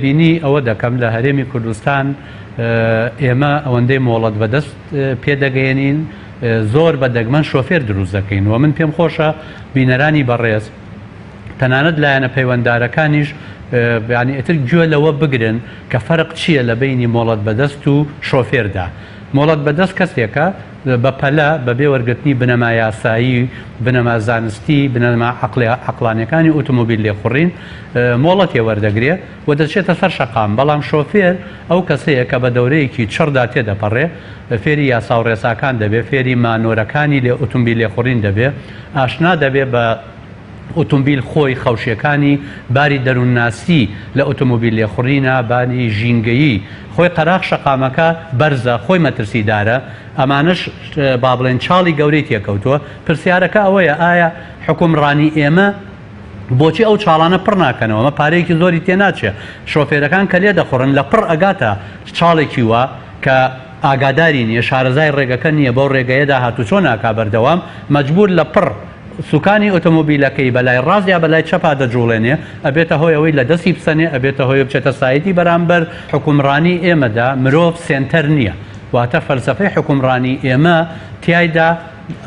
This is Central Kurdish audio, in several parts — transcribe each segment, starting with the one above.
بینی ئەوە دەکەم لە هەرێمی کوردستان ئێمە ئەوەندەی مۆڵەت بەدەست پێدەگەێنین زۆر بە دەگمەن شۆفێر دروست دەکەین و من پێم خۆشە بینەرانی بەڕێز تەنانەت لایەنە پەیوەنددارەکانیش ینی ئیتر گوێ لەوە بگرن کە فەرق چییە لە بینی مۆڵەت بەدەست و شۆفێردا. مۆڵەت بەدەست کەسێکە بە پەلە بەبێ وەرگرتنی بنەما یاسایی، بنەما زانستی، بنەما عەقلانیەکانی ئۆتۆمۆبیل لێخوڕین مۆڵەتی وەردەگرێ و دەچێتە سەر شەقام. بەڵام شۆفێر ئەو کەسەیە کە بە دەورەیەکی چڕدا تێدەپەڕێ، فێری یاسا و ڕێساکان دەبێت، فێری مانۆرەکانی لێ ئۆتۆمبیل لێخوڕین دەبێت، ئاشنا دەبێت بە ئۆتۆمبیل خۆی خەوشیەکانی باری دەروونناسی لە ئۆتۆمۆبیل لێخوڕینە، بانی ژینگەیی خۆی قەراق شەقامەکە بەرزە، خۆی مەترسیدارە. ئەمانش با بڵێن چاڵی گەورەی تێکەوتووە. پرسیارەکە ئەوەیە ئایا حکومڕانی ئێمە بۆچی ئەو چاڵانە پڕ ناکەنەوە؟ ئەمە پارەیەکی زۆری تێناچێت. شۆفێرەکان کە لێ دەخۆڕن لە پڕ ئەگاتە چاڵێکی وە کە ئاگاداری نییە، شارەزای ڕێگەکە نییە، بەو ڕێگەیەدا هاتوو چۆن ناکا بەردەوام، مەجبور لە پڕ سوکانی ئۆتۆمۆبیلەکەی بەلای ڕاست یا بەلای چەپا دەجوڵێنێ، ئەبێتە هۆی ئەوەی لە دەستی بسەنێ، ئەبێتە هۆی بچێتە سایەتی بەرامبەر حکومڕانی ئێمەدا. مرۆڤ سێنتەر نییە، واتە فەلسەفەی حکومڕانی ئێمە تیایدا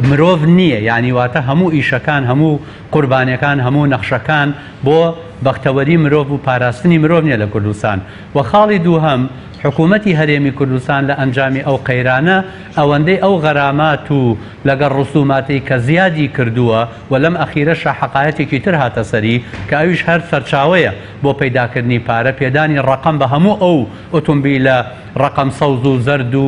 مرۆڤ نییە، یعنی واتە هەموو ئیشەکان، هەموو قوربانیەکان، هەموو نەخشەکان بۆ بەختەوەری مرۆڤ و پاراستنی مرۆڤ نییە لە کوردستان. و خاڵی دووهەم حکوومەتی هەرێمی کوردستان لە ئەنجامی ئەو قەیرانە ئەوەندەی ئەو غەرامات و لەگەڵ ڕسوماتی کە زیادی کردووە و لەم ئەخیرەشە حەقایەتێکی تر هاتە سەری کە ئەویش هەر سەرچاوەیە بۆ پەیداکردنی پارە، پێدانی ڕەقەم بە هەموو ئەو ئۆتۆمبیلە ڕەقەم سەوز و زەرد و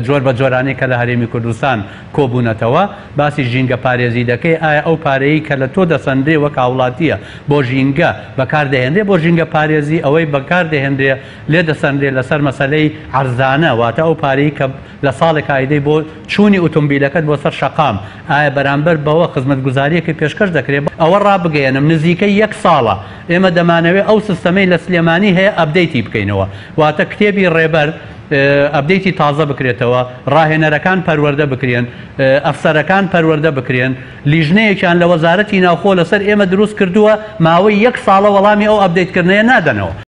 جۆر بە جۆرانەی کە لە هەرێمی کوردستان کۆبوونەتەوە. باسی ژینگە پارێزی دەکەی، ئایا ئەو پارەیە کە لە تۆ دەسەندرێ وەک هاوڵاتیە بۆ ژینگە بەکاردەهێنرێ، بۆ ژینگە پارێزی ئەوەی بەکاردەهێنرێ لێ دەسەندرێ لەسەر مەسەلەی عەرزانە، واتە ئەو پارەی کە لە ساڵێک ئایدەی بۆ چوونی ئۆتۆمبیلەکەت بۆ سەر شەقام، ئایا بەرامبەر بەوە خزمەتگوزاریەکە پێشکەش دەکرێت؟ ئەوە ڕابگەێنم نزیکەی 1 ساڵە ئێمە دەمانەوێت ئەو سیستەمەی لە سلێمانی هەیە ئەپدەیتی بکەینەوە، واتە کتێبی ڕێبەر ئەپدەیتی تازە بکرێتەوە، ڕاهێنەرەکان پەروەردە بکرێن، ئەفسەرەکان پەروەردە بکرێن. لیژنەیەکیان لە وەزارەتی ناوخۆ لەسەر ئێمە دروست کردووە، ماوەی 1 ساڵە وەڵامی ئەو ئەپدەیتکردنەیە نادەنەوە.